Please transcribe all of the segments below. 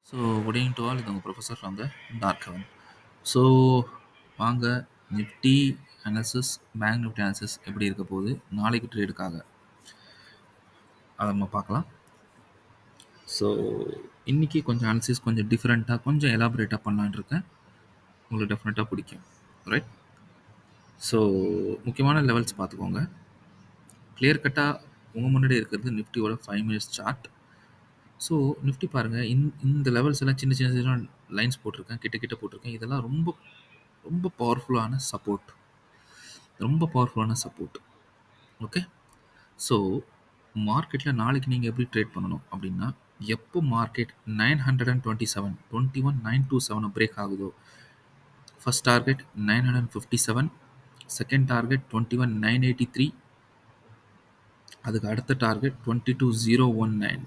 So good evening to all. இது உங்கள் professor from the dark heaven. So வாங்க Nifty analysis, bank Nifty analysis எப்படி இருக்க போகுது நாளைக்கு ட்ரேடுக்காக அதை நம்ம பார்க்கலாம். ஸோ இன்றைக்கி கொஞ்சம் அனாலிசிஸ் கொஞ்சம் டிஃப்ரெண்ட்டாக கொஞ்சம் எலாபரேட்டாக பண்ணலான்னு இருக்கேன். உங்களுக்கு டெஃபினட்டாக பிடிக்கும், ரைட்? ஸோ முக்கியமான லெவல்ஸ் பார்த்துக்கோங்க. கிளியர் கட்டாக உங்கள் முன்னாடி இருக்கிறது நிஃப்டியோட 5 minutes சார்ட். ஸோ நிஃப்டி பாருங்கள், இந்த லெவல்ஸ் எல்லாம் சின்ன சின்ன சின்ன லைன்ஸ் போட்டிருக்கேன், கிட்ட போட்டிருக்கேன். இதெல்லாம் ரொம்ப ரொம்ப பவர்ஃபுல்லான சப்போர்ட், ஓகே. ஸோ மார்க்கெட்டில் நாளைக்கு நீங்கள் எப்படி ட்ரேட் பண்ணணும் அப்படின்னா, எப்போ மார்க்கெட் 927 21927 பிரேக் ஆகுதோ, ஃபர்ஸ்ட் டார்கெட் 957, செகண்ட் டார்கெட் 21983, அதுக்கு அடுத்த டார்கெட் 22019,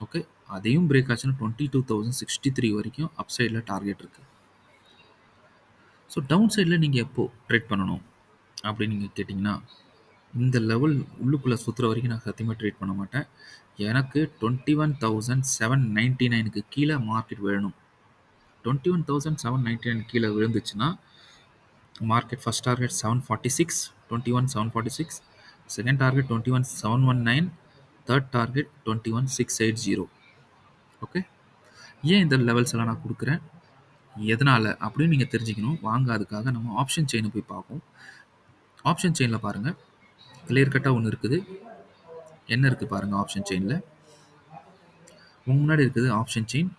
ஓகே. அதையும் பிரேக் ஆச்சுன்னா 22,063 வரைக்கும் அப்சைடில் டார்கெட் இருக்குது. ஸோ டவுன் சைடில் நீங்கள் எப்போ ட்ரேட் பண்ணணும் அப்படின்னு நீங்கள் கேட்டிங்கன்னா, இந்த லெவல் உள்ளுக்குள்ளே சுற்றுற வரைக்கும் நான் சத்தியமாக ட்ரேட் பண்ண மாட்டேன். எனக்கு 21,799க்கு கீழே மார்க்கெட் விழணும். 21,799 கீழே விழுந்துச்சுன்னா market first target 746, 21,746, second target 21,719, third target 21,680, okay. ஏன் இந்த லெவல்ஸ் எல்லாம் நான் கொடுக்குறேன், எதனால் அப்படின்னு நீங்கள் தெரிஞ்சுக்கணும். வாங்க அதுக்காக நம்ம ஆப்ஷன் செயினை போய் பார்ப்போம். ஆப்ஷன் செயினில் பாருங்கள், கிளியர் கட்டாக ஒன்று இருக்குது. என்ன இருக்குது பாருங்கள் ஆப்ஷன் செயினில். முன்னாடி இருக்குது ஆப்ஷன் செயின்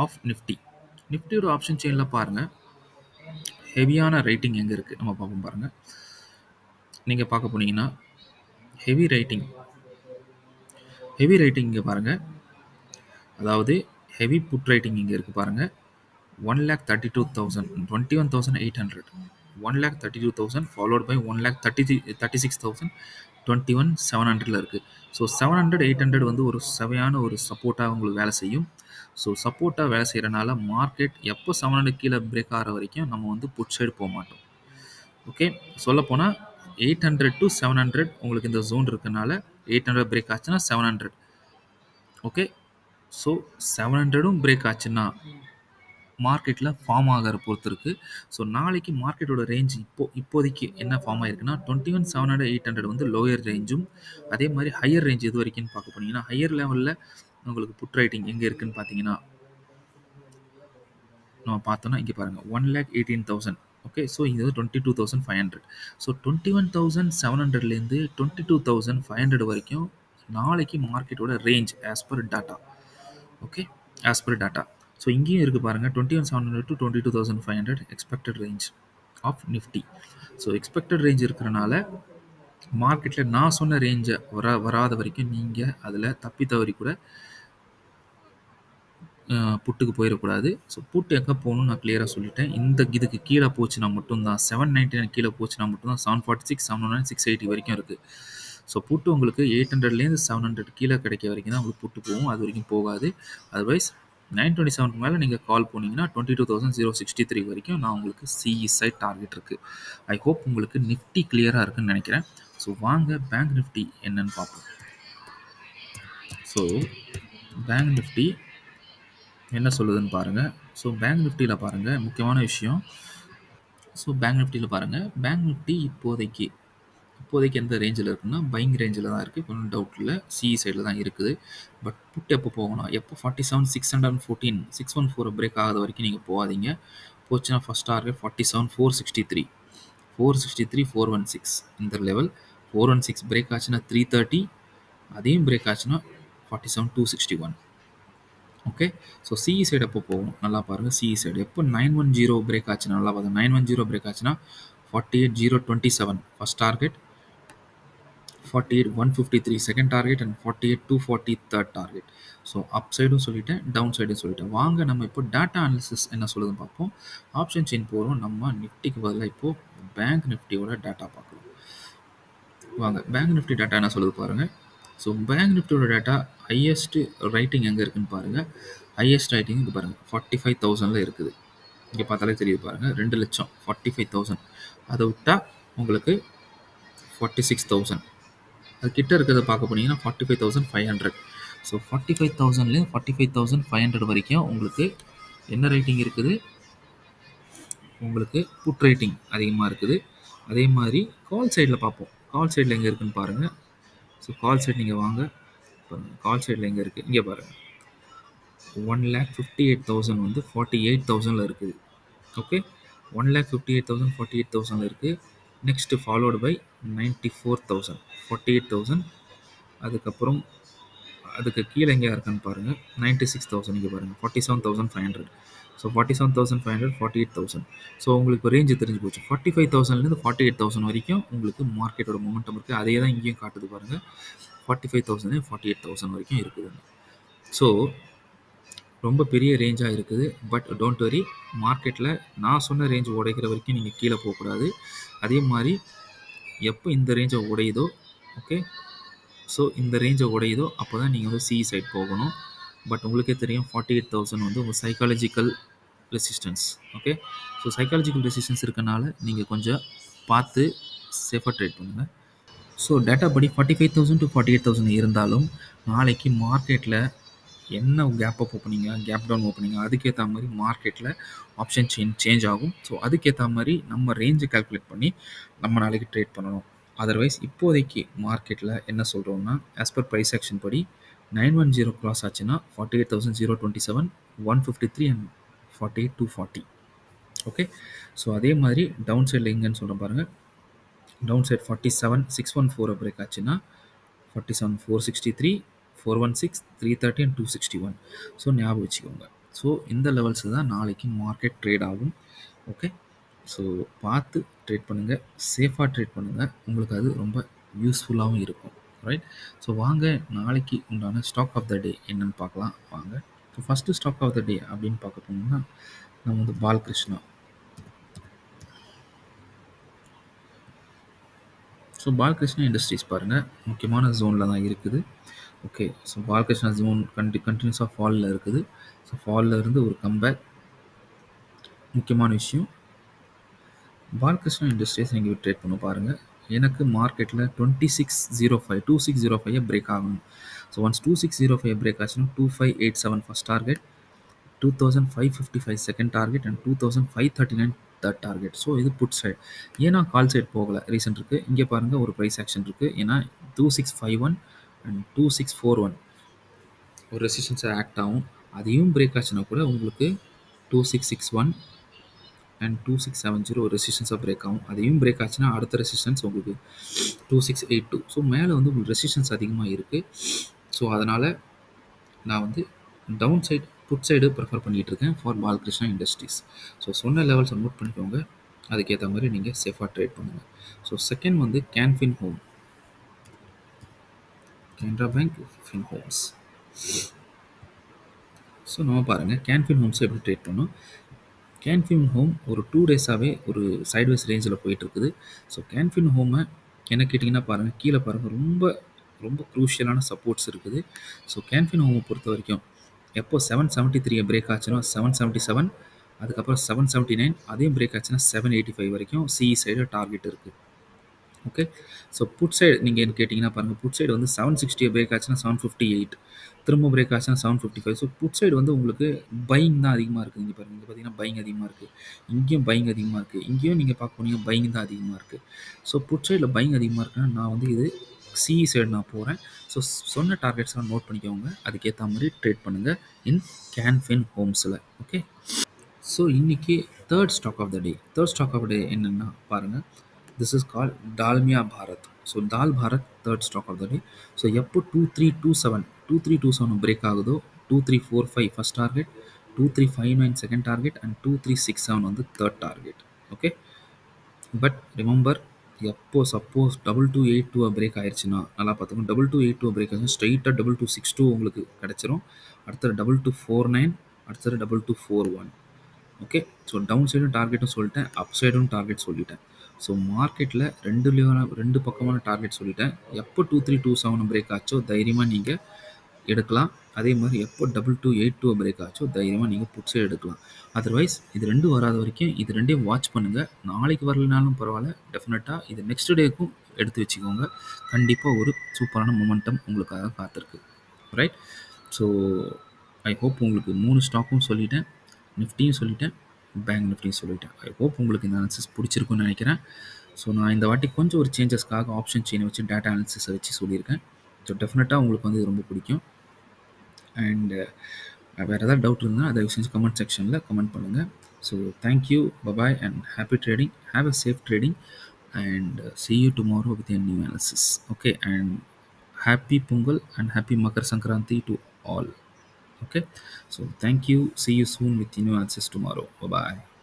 ஆஃப் நிஃப்டி. நிஃப்டியோட ஆப்ஷன் செயினில் பாருங்கள், ஹெவியான ரைட்டிங் எங்கே இருக்குது நம்ம பார்ப்போம். பாருங்கள், நீங்கள் பார்க்க போனீங்கன்னா ஹெவி ரைட்டிங் இங்கே பாருங்கள். அதாவது ஹெவி புட் ரைட்டிங் இங்கே இருக்குது பாருங்கள். 1,32,000, 21,800, 1,32,000 followed by 1,36,000, 21,700 இருக்குது. ஸோ 700, 800 வந்து ஒரு செவையான ஒரு சப்போர்ட்டாக உங்களுக்கு வேலை செய்யும். ஸோ சப்போர்ட்டாக வேலை செய்கிறனால மார்க்கெட் எப்போ 700 கீழே பிரேக் ஆகிற வரைக்கும் நம்ம வந்து புட் சைடு போக மாட்டோம், ஓகே. சொல்லப்போனால் 800 to 700 உங்களுக்கு இந்த ஜோன் இருக்கனால 800 பிரேக் ஆச்சுன்னா 700, ஓகே. ஸோ 700ம் பிரேக் ஆச்சுன்னா மார்க்கெட்டில் ஃபார்ம் ஆகிற பொறுத்து இருக்குது. ஸோ நாளைக்கு மார்க்கெட்டோட ரேஞ்ச் இப்போதைக்கு என்ன ஃபார்ம் ஆகிருக்குன்னா 21,700, 800 வந்து லோயர் ரேஞ்சும், அதே மாதிரி ஹையர் ரேஞ்ச் எது வரைக்கும்னு பார்க்க போனீங்கன்னா ஹையர் லெவலில் உங்களுக்கு புட் ரைட்டிங் எங்கே இருக்குதுன்னு பார்த்தீங்கன்னா நம்ம பார்த்தோன்னா இங்கே பாருங்கள் 1,18,000, ஓகே. ஸோ இது 22,500. ஸோ 21,700லேருந்து 22,500 வரைக்கும் நாளைக்கு மார்க்கெட்டோட range as per data, okay, as per data. So இங்கேயும் இருக்குது பாருங்கள், 21,700 to 22,500 expected range of Nifty. So expected range இருக்கிறனால மார்க்கெட்டில் நான் சொன்ன ரேஞ்சை வராத வரைக்கும் நீங்கள் அதில் தப்பி தவறி கூட புட்டுக்கு போயிடக்கூடாது. ஸோ புட்டு எங்கே போகணும்னு நான் கிளியராக சொல்லிட்டேன். இதுக்கு கீழே போச்சுன்னா மட்டும்தான் 799 கீழே போச்சுன்னா மட்டும்தான் 746, 709, 680 வரைக்கும் இருக்குது. ஸோ புட்டு உங்களுக்கு 800லேருந்து 700 கீழே கிடைக்க வரைக்கும் தான் உங்களுக்கு புட்டு போகும், அது வரைக்கும் போகாது. அதர்வைஸ் 927 மேலே நீங்கள் கால் போனீங்கன்னா 22,063 வரைக்கும் நான் உங்களுக்கு சிஇ சைட் டார்கெட் இருக்குது. ஐ ஹோப் உங்களுக்கு நிஃப்டி கிளியராக இருக்குன்னு நினைக்கிறேன். ஸோ வாங்க பேங்க் நிஃப்டி என்னன்னு பார்ப்போம். ஸோ பேங்க் நிஃப்டி என்ன சொல்லுதுன்னு பாருங்கள். ஸோ பேங்க் நிஃப்டியில் பாருங்கள் முக்கியமான விஷயம். ஸோ பேங்க் நிஃப்டியில் பாருங்கள், பேங்க் நிஃப்டி இப்போதைக்கு எந்த ரேஞ்சில் இருக்குன்னா பையிங் ரேஞ்சில் தான் இருக்குது, கொஞ்சம் டவுட் இல்லை, சிஇ சைடில் தான் இருக்குது. பட் புட் எப்போ போகணும், எப்போ 47,614, 614 பிரேக் ஆகாத வரைக்கும் நீங்கள் போகாதீங்க. போச்சுன்னா ஃபஸ்ட் டார்கெட் 47,463, 416, இந்த லெவல் 416 பிரேக் ஆச்சுன்னா 330, அதையும் பிரேக் ஆச்சுன்னா 47,261, ஓகே. ஸோ சிஇ சைடு எப்போ போகணும் நல்லா பாருங்கள். சிஇ சைடு எப்போ 910 பிரேக் ஆச்சுன்னா நல்லா பாருங்கள். 910 பிரேக் ஆச்சுன்னா 48,027 first target, 48,153 second target, and 48,240 third target. So அப் சைடும் சொல்லிட்டேன், டவுன் சைடும் சொல்லிட்டேன். வாங்க நம்ம இப்போ டேட்டா அனாலிசிஸ் என்ன சொல்லுதுன்னு பார்ப்போம். ஆப்ஷன் செயின் போகிறோம், நம்ம நிஃப்டிக்கு பதிலாக இப்போது பேங்க் நிஃப்டியோட டேட்டா பார்க்கலாம். வாங்க பேங்க் நிஃப்டி டேட்டா என்ன சொல்லுது பாருங்கள். ஸோ பேங்க் நிஃப்டியோட டேட்டா ஹையஸ்ட் ரைட்டிங் எங்கே இருக்குதுன்னு பாருங்கள். ஹையஸ்ட் ரைட்டிங் இது பாருங்கள் 45,000 இருக்குது. இங்கே பார்த்தாலே தெரியுது பாருங்கள், 2 லட்சம் 45,000. அதை விட்டால் உங்களுக்கு 46,000. அது கிட்ட இருக்கிறத பார்க்க போனீங்கன்னா 45,500. ஸோ 45,000லேருந்து 45,500 வரைக்கும் உங்களுக்கு என்ன ரேட்டிங் இருக்குது? உங்களுக்கு புட் ரேட்டிங் அதிகமாக இருக்குது. அதே மாதிரி கால் சைடில் பார்ப்போம். கால் சைடில் எங்கே இருக்குன்னு பாருங்கள். ஸோ கால் சைடு நீங்கள் வாங்க. பாருங்கள் கால் சைடில் எங்கே இருக்குது? இங்கே பாருங்கள். 1,58,000 வந்து 48,000ல் இருக்குது. ஓகே, 1,58,000 48,000ல் இருக்குது. Next followed by 94,000 48,000. அதுக்கப்புறம் அதுக்கு கீழே எங்கேயா இருக்கான்னு பாருங்கள். 96,000 இங்கே பாருங்கள். 47,500. ஸோ 47,500 48,000. ஸோ உங்களுக்கு ரேஞ்சு தெரிஞ்சு போச்சு. 45,000லேருந்து 48,000 வரைக்கும் உங்களுக்கு மார்க்கெட்டோட மொமெண்டம் இருக்குது. அதே தான் இங்கேயும் காட்டுது பாருங்கள். 45,000 48,000 வரைக்கும் இருக்குதுங்க. ஸோ ரொம்ப பெரிய ரேஞ்சாக இருக்குது. பட் டோன்ட் வரி, மார்க்கெட்டில் நான் சொன்ன ரேஞ்ச் உடைக்கிற வரைக்கும் நீங்கள் கீழே போகக்கூடாது. அதே மாதிரி எப்போ இந்த ரேஞ்சை உடையுதோ, ஓகே, ஸோ இந்த ரேஞ்சை உடையுதோ அப்போ தான் நீங்கள் வந்து சிஇ சைட் போகணும். பட் உங்களுக்கே தெரியும் 48,000 வந்து உங்கள் psychological resistance. Okay, so psychological resistance இருக்கனால நீங்கள் கொஞ்சம் பார்த்து சேஃபாக ட்ரேட் பண்ணுங்கள். ஸோ டேட்டா படி 45,000 to 48,000 இருந்தாலும் நாளைக்கு மார்க்கெட்டில் என்ன கேப் அப் ஓப்பனிங்க, கேப் டவுன் ஓப்பனிங்க, அதுக்கேற்ற மாதிரி மார்க்கெட்டில் ஆப்ஷன் சேஞ்ச் ஆகும். ஸோ அதுக்கேற்ற மாதிரி நம்ம ரேஞ்சை கால்குலேட் பண்ணி நம்ம நாளைக்கு ட்ரேட் பண்ணணும். அதர்வைஸ் இப்போதைக்கு மார்க்கெட்டில் என்ன சொல்கிறோம்னா, ஆஸ் பர் ப்ரைஸ் ஆக்ஷன் படி 910 கிராஸ் ஆச்சுன்னா 48,027, 153 அண்ட் 48,240. ஓகே, ஸோ அதே மாதிரி டவுன் சைடில் எங்கன்னு சொல்கிறேன் பாருங்கள். டவுன் சைட் 47,614 பிரேக் ஆச்சுன்னா 47,463, 416, 330 அண்ட் 261. ஸோ ஞாபகம் வச்சுக்கோங்க. ஸோ இந்த லெவல்ஸ் தான் நாளைக்கு மார்க்கெட் ட்ரேட் ஆகும். ஓகே, ஸோ பார்த்து ட்ரேட் பண்ணுங்கள், சேஃபாக ட்ரேட் பண்ணுங்கள். உங்களுக்கு அது ரொம்ப யூஸ்ஃபுல்லாகவும் இருக்கும். ரைட், ஸோ வாங்க நாளைக்கு உண்டான ஸ்டாக் ஆஃப் த டே என்னென்னு பார்க்கலாம் வாங்க. So first stock of the day அப்படின்னு பார்க்க போனோம்னா நம்ம வந்து பாலகிருஷ்ணா. ஸோ பாலகிருஷ்ணா இண்டஸ்ட்ரீஸ் பாருங்கள் முக்கியமான ஜோனில் தான் இருக்குது. ஓகே, ஸோ பாலகிருஷ்ணா ஜோன் கண்டினியூஸாக ஃபாலில் இருக்குது. ஸோ ஃபாலில் இருந்து ஒரு கம்பேக். முக்கியமான விஷயம், பாலகிருஷ்ணா இண்டஸ்ட்ரீஸ் நீங்கள் ட்ரேட் பண்ண பாருங்கள். எனக்கு மார்க்கெட்டில் 2605 2605 பிரேக் ஆகணும். ஸோ ஒன்ஸ் 2605 பிரேக் ஆச்சுன்னா 2587 first target, 2555 second target and 2539 third target. So இது புட் சைட். ஏன்னா கால் சைட் போகலை, ரீசன் இருக்குது. இங்கே பாருங்கள் ஒரு ப்ரைஸ் ஆக்ஷன் இருக்குது. ஏன்னா 2651 அண்ட் 2641 ஒரு ரெசிஸ்டன்ஸை ஆக்ட் ஆகும். அதையும் பிரேக் ஆச்சுன்னா கூட உங்களுக்கு 2661 அண்ட் 2670 ஒரு ரெசிஸ்டன்ஸாக பிரேக் ஆகும். அதையும் பிரேக் ஆச்சுன்னா அடுத்த ரெசிஸ்டன்ஸ் உங்களுக்கு 2682. ஸோ மேலே வந்து உங்களுக்கு ரெசிஸ்டன்ஸ் அதிகமாக இருக்குது. ஸோ அதனால் நான் வந்து down side put side prefer பண்ணிகிட்டு இருக்கேன் ஃபார் பாலகிருஷ்ணா இண்டஸ்ட்ரீஸ். ஸோ சொன்ன லெவல்ஸை நோட் பண்ணிக்கோங்க, அதுக்கேற்ற மாதிரி நீங்கள் சேஃபாக ட்ரேட் பண்ணுங்கள். ஸோ செகண்ட் வந்து Canfin Home, Canara Bank Fin Homes. So நம்ம பாருங்கள் கேன்ஃபின் ஹோம்ஸை எப்படி ட்ரேட் பண்ணோம். கேன்ஃபின் ஹோம் ஒரு 2 டேஸாகவே ஒரு சைட்வைஸ் ரேஞ்சில் போயிட்டுருக்குது. ஸோ கேன்ஃபின் ஹோமை என்ன கேட்டிங்கன்னா பாருங்கள், கீழே பாருங்கள் ரொம்ப ரொம்ப க்ரூஷியலான சப்போர்ட்ஸ் இருக்குது. ஸோ கேன்ஃபின் ஹோமை பொறுத்த வரைக்கும் எப்போ 773 பிரேக் ஆச்சுன்னா 777, அதுக்கப்புறம் 779, அதையும் பிரேக் ஆச்சுன்னா 785 வரைக்கும் சிஇ சைடு டார்கெட் இருக்குது. ஓகே, ஸோ புட் சைடு நீங்கள் என்ன கேட்டிங்கன்னா பாருங்கள், புட் சைடு வந்து 760 பிரேக் ஆச்சுன்னா 758, திரும்ப பிரேக் ஆச்சுன்னா 755. ஸோ புட் சைடு வந்து உங்களுக்கு பையிங் தான் அதிகமாக இருக்குது. இங்கே பாருங்கள், இங்கே பார்த்தீங்கன்னா பையிங் அதிகமாக இருக்குது, இங்கேயும் பையிங் அதிகமாக இருக்குது, இங்கேயும் நீங்கள் பார்க்க போனீங்க பையிங் தான் அதிகமாக இருக்குது. ஸோ புட் சைடில் பையிங் அதிகமாக இருக்குன்னா நான் வந்து இது சிஇ சைடு நான் போகிறேன். ஸோ சொன்ன டார்கெட்ஸ்லாம் நோட் பண்ணிக்கோங்க, அதுக்கேற்ற மாதிரி ட்ரேட் பண்ணுங்கள் இன் கேன்ஃபின் ஹோம்ஸில். ஓகே, ஸோ இன்றைக்கி third stock of the day என்னென்னா பாருங்கள், this is call Dalmia Bharat. So Dal Bharat third stock of the day. So எப்போ 2327 பிரேக் ஆகுதோ 2345 first target, 2359 second target and 2367 வந்து third target. Okay, but remember, எப்போ சப்போஸ் 2282 பிரேக் ஆயிடுச்சுன்னா நல்லா பார்த்துக்கணும். 2282 பிரேக் ஆச்சுன்னா ஸ்ட்ரைட்டாக 2262 உங்களுக்கு கிடச்சிரும். அடுத்தது 2249, அடுத்தது 2241. ஓகே, ஸோ டவுன் சைடும் டார்கெட்டும் சொல்லிட்டேன், அப் சைடும் டார்கெட் சொல்லிட்டேன். ஸோ மார்க்கெட்டில் ரெண்டு பக்கமான டார்கெட் சொல்லிட்டேன். எப்போ 2327 பிரேக் ஆச்சோ தைரியமாக நீங்கள் எடுக்கலாம். அதே மாதிரி எப்போ 2282 பிரேக் ஆச்சோ தைரியமாக நீங்கள் புட் சைடு எடுக்கலாம். அதர்வைஸ் இது ரெண்டும் வராத வரைக்கும் இது ரெண்டையும் வாட்ச் பண்ணுங்கள். நாளைக்கு வரலனாலும் பரவாயில்ல, டெஃபினட்டாக இது நெக்ஸ்ட் டேக்கும் எடுத்து வச்சுக்கோங்க. கண்டிப்பாக ஒரு சூப்பரான மொமெண்டம் உங்களுக்காக காத்திருக்கு. ரைட்? ஸோ ஐ ஹோப் உங்களுக்கு 3 ஸ்டாக்கும் சொல்லிட்டேன். நிஃப்டியும் சொல்லிட்டேன். பேங்க் நிஃப்டியும் சொல்லிட்டேன். ஐ ஹோப் உங்களுக்கு இந்த அனாலிசிஸ் பிடிச்சிருக்குன்னு நினைக்கிறேன். ஸோ நான் இந்த வாட்டி கொஞ்சம் ஒரு சேஞ்சஸ்க்காக ஆப்ஷன் செயினை வச்சு டேட்டா அனாலிசிஸை வச்சு சொல்லியிருக்கேன். ஸோ டெஃபினட்டாக உங்களுக்கு வந்து இது ரொம்ப பிடிக்கும். அண்ட் வேறு ஏதாவது டவுட் இருந்தால் தயவு செஞ்சு கமெண்ட் செக்ஷனில் கமெண்ட் பண்ணுங்கள். So thank you, bye bye and happy trading. Have a safe trading and see you tomorrow with a new analysis. Okay, and happy Pongal and happy Makar Sankranti to all. Okay, so thank you. See you soon with new analysis tomorrow. Bye bye.